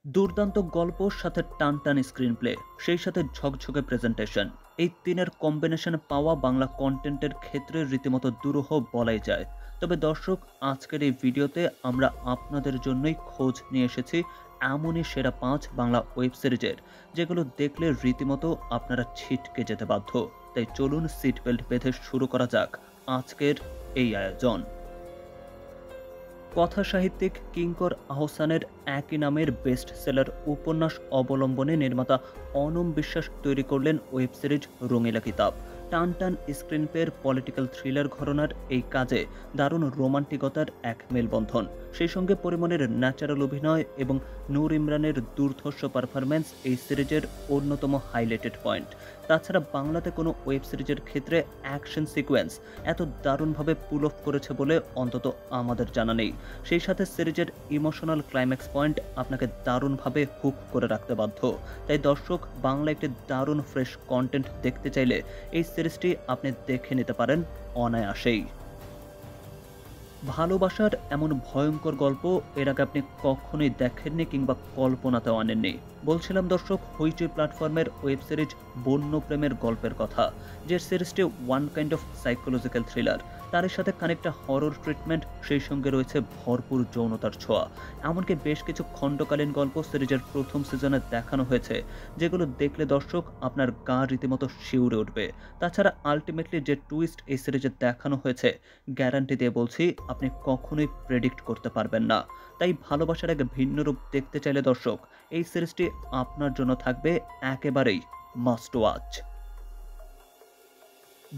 দুর্দান্ত গল্প, সাথে টানটান স্ক্রিন প্লে, সেই সাথে ঝকঝকে প্রেজেন্টেশন, এই তিনের কম্বিনেশন পাওয়া বাংলা কন্টেন্টের ক্ষেত্রে রীতিমতো দুরূহ বলাই যায়। তবে দর্শক, আজকের এই ভিডিওতে আমরা আপনাদের জন্যই খোঁজ নিয়ে এসেছি এমনই সেরা ৫ বাংলা ওয়েব সিরিজের, যেগুলো দেখলে রীতিমতো আপনারা ছিটকে যেতে বাধ্য। তাই চলুন সিট বেল্ট বেঁধে শুরু করা যাক আজকের এই আয়োজন। কথা সাহিত্যিক কিঙ্কর আহসানের একই নামের বেস্ট সেলার উপন্যাস অবলম্বনে নির্মাতা অনম বিশ্বাস তৈরি করলেন ওয়েব সিরিজ রঙিলা কিতাব। টানটান স্ক্রিন প্লের পলিটিক্যাল থ্রিলার ঘরানার এই কাজে দারুণ রোমান্টিকতার এক মেলবন্ধন, সেই সঙ্গে পরিমণের ন্যাচারাল অভিনয় এবং নূর ইমরানের দুর্ধর্ষ পারফরম্যান্স এই সিরিজের অন্যতম হাইলাইটেড পয়েন্ট। তাছাড়া বাংলাতে কোনো ওয়েব সিরিজের ক্ষেত্রে অ্যাকশন সিকোয়েন্স এত দারুণভাবে পুল অফ করেছে বলে অন্তত আমাদের জানা নেই। সেই সাথে সিরিজের ইমোশনাল ক্লাইম্যাক্স পয়েন্ট আপনাকে দারুণভাবে হুক করে রাখতে বাধ্য। তাই দর্শক, বাংলা একটি দারুণ ফ্রেশ কন্টেন্ট দেখতে চাইলে এই সিরিজটি আপনি দেখে নিতে পারেন অনায়াসেই। ভালোবাসার এমন ভয়ঙ্কর গল্প এর আগে আপনি কখনোই দেখেননি কিংবা কল্পনাতেও আনেননি। বলছিলাম দর্শক, হইচই প্ল্যাটফর্মের ওয়েব সিরিজ বন্য প্রেমের গল্পের কথা, যে সিরিজটি one kind of psychological thriller, তার সাথে খানিকটা হরর ট্রিটমেন্ট, সেই সঙ্গে রয়েছে ভরপুর যৌনতার ছোঁয়া। এমনকি বেশ কিছু খণ্ডকালীন গল্প সিরিজের প্রথম সিজনে দেখানো হয়েছে, যেগুলো দেখলে দর্শক আপনার গা রীতিমতো শিউরে উঠবে। তাছাড়া আলটিমেটলি যে টুইস্ট এই সিরিজে দেখানো হয়েছে, গ্যারান্টি দিয়ে বলছি আপনি কখনোই প্রেডিক্ট করতে পারবেন না। তাই ভালোবাসার এক ভিন্ন রূপ দেখতে চাইলে দর্শক, এই সিরিজটি আপনার জন্য থাকবে একেবারেই মাস্ট ওয়াচ।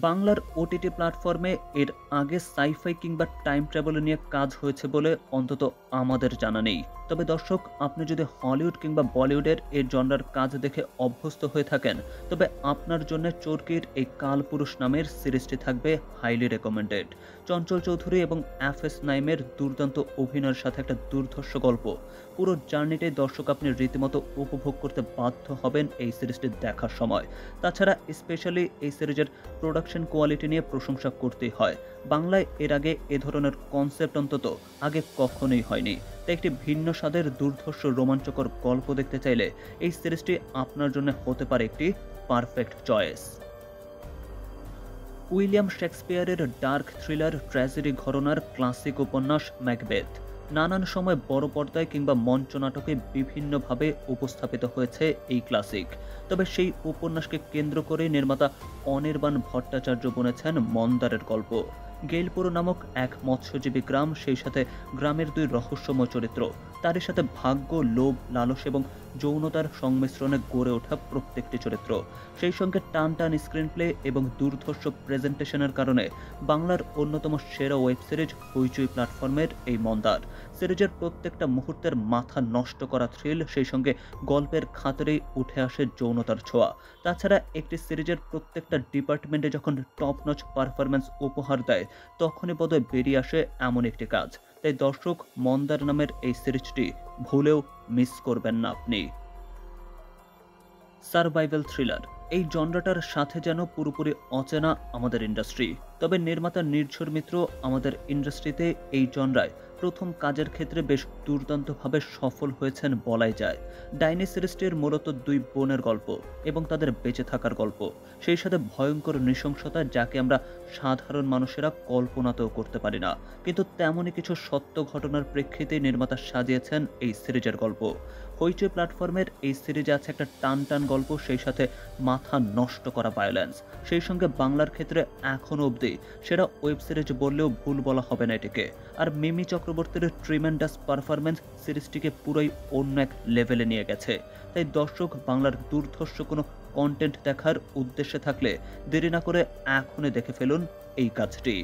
বাংলার ওটিটি প্ল্যাটফর্মে এর আগে সাইফাই কিংবা টাইম ট্রাভেল নিয়ে কাজ হয়েছে বলে অন্তত আমাদের জানা নেই। তবে দর্শক, আপনি যদি হলিউড কিংবা বলিউডের এই জনরার কাজ দেখে অভ্যস্ত হয়ে থাকেন, তবে আপনার জন্য চরকির এই কালপুরুষ নামের সিরিজটি থাকবে হাইলি রেকমেন্ডেড। চঞ্চল চৌধুরী এবং এফএস নাইমের দুর্দান্ত অভিনয়ের সাথে একটা দুর্ধর্ষ গল্প, পুরো জার্নিটাই দর্শক আপনি রীতিমতো উপভোগ করতে বাধ্য হবেন এই সিরিজটি দেখার সময়। তাছাড়া স্পেশালি এই সিরিজের প্রোডাকশন কোয়ালিটি নিয়ে প্রশংসা করতেই হয়। বাংলায় এর আগে এ ধরনের কনসেপ্ট অন্তত আগে কখনোই হয়নি। তাই একটি ভিন্ন স্বাদের দুর্ধর্ষ রোমাঞ্চকর গল্প দেখতে চাইলে এই সিরিজটি আপনার জন্য হতে পারে একটি পারফেক্ট চয়েস। উইলিয়াম শেক্সপিয়ারের ডার্ক থ্রিলার ট্র্যাজেডি ঘরানার ক্লাসিক উপন্যাস ম্যাকবেথ নানান সময় বড় পর্দায় কিংবা মঞ্চ নাটকে বিভিন্নভাবে উপস্থাপিত হয়েছে এই ক্লাসিক। তবে সেই উপন্যাসকে কেন্দ্র করে নির্মাতা অনির্বাণ ভট্টাচার্য বুনেছেন মন্দারের গল্প। গেইলপুর নামক এক মৎস্যজীবী গ্রাম, সেই সাথে গ্রামের দুই রহস্যময় চরিত্র, তারই সাথে ভাগ্য, লোভ, লালস এবং যৌনতার সংমিশ্রণে গড়ে ওঠা প্রত্যেকটি চরিত্র, সেই সঙ্গে টানটান স্ক্রিন প্লে এবং দুর্ধর্ষ প্রেজেন্টেশনের কারণে বাংলার অন্যতম সেরা ওয়েব সিরিজ হইচই প্ল্যাটফর্মের এই মন্দার সিরিজের প্রত্যেকটা মুহূর্তের মাথা নষ্ট করা থ্রিল, সেই সঙ্গে গল্পের খাতিরেই উঠে আসে যৌনতার ছোঁয়া। তাছাড়া একটি সিরিজের প্রত্যেকটা ডিপার্টমেন্টে যখন টপ নচ পারফরম্যান্স উপহার দেয়, তখনই বোধহয় বেরিয়ে আসে এমন একটি কাজ। তাই দর্শক, মন্দার নামের এই সিরিজটি ভুলেও মিস করবেন না আপনি। সারভাইভাল থ্রিলার এই জনরাটার সাথে যেন পুরোপুরি অচেনা আমাদের ইন্ডাস্ট্রি। তবে নির্মাতা নির্ঝর মিত্র আমাদের ইন্ডাস্ট্রিতে এই জনরায় প্রথম কাজের ক্ষেত্রে বেশ দুর্দান্তভাবে সফল হয়েছেন বলাই যায়। ডাইনি সিরিজটির মূলত দুই বোনের গল্প এবং তাদের বেঁচে থাকার গল্প, সেই সাথে ভয়ঙ্কর নৃশংসতা, যাকে আমরা সাধারণ মানুষেরা কল্পনাতেও করতে পারি না। কিন্তু তেমনই কিছু সত্য ঘটনার প্রেক্ষিতে নির্মাতা সাজিয়েছেন এই সিরিজের গল্প। হইচই প্ল্যাটফর্মের এই সিরিজে আছে একটা টান গল্প, সেই সাথে মাথা নষ্ট করা ভায়োলেন্স, সেই সঙ্গে বাংলার ক্ষেত্রে এখনও অবধি সেরা ওয়েব সিরিজ বললেও ভুল বলা হবে না এটিকে। আর মিমি চক্রবর্তীর ট্রিমেন্ডাস পারফরম্যান্স সিরিজটিকে পুরোই অন্য এক লেভেলে নিয়ে গেছে। তাই দর্শক, বাংলার দুর্ধর্ষ কোনো কন্টেন্ট দেখার উদ্দেশ্যে থাকলে দেরি না করে এখনই দেখে ফেলুন এই কাজটি।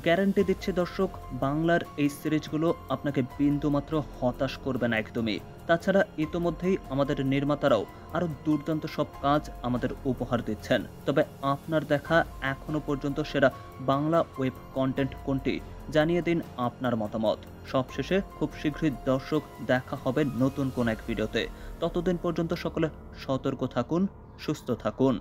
গ্যারান্টি দিচ্ছে দর্শক, বাংলার এই সিরিজগুলো আপনাকে বিন্দুমাত্র হতাশ করবে না একদমই। তাছাড়া ইতোমধ্যেই আমাদের নির্মাতারাও আরও দুর্দান্ত সব কাজ আমাদের উপহার দিচ্ছেন। তবে আপনার দেখা এখনো পর্যন্ত সেরা বাংলা ওয়েব কন্টেন্ট কোনটি, জানিয়ে দিন আপনার মতামত। সবশেষে খুব শীঘ্রই দর্শক দেখা হবে নতুন কোন এক ভিডিওতে। ততদিন পর্যন্ত সকলে সতর্ক থাকুন, সুস্থ থাকুন।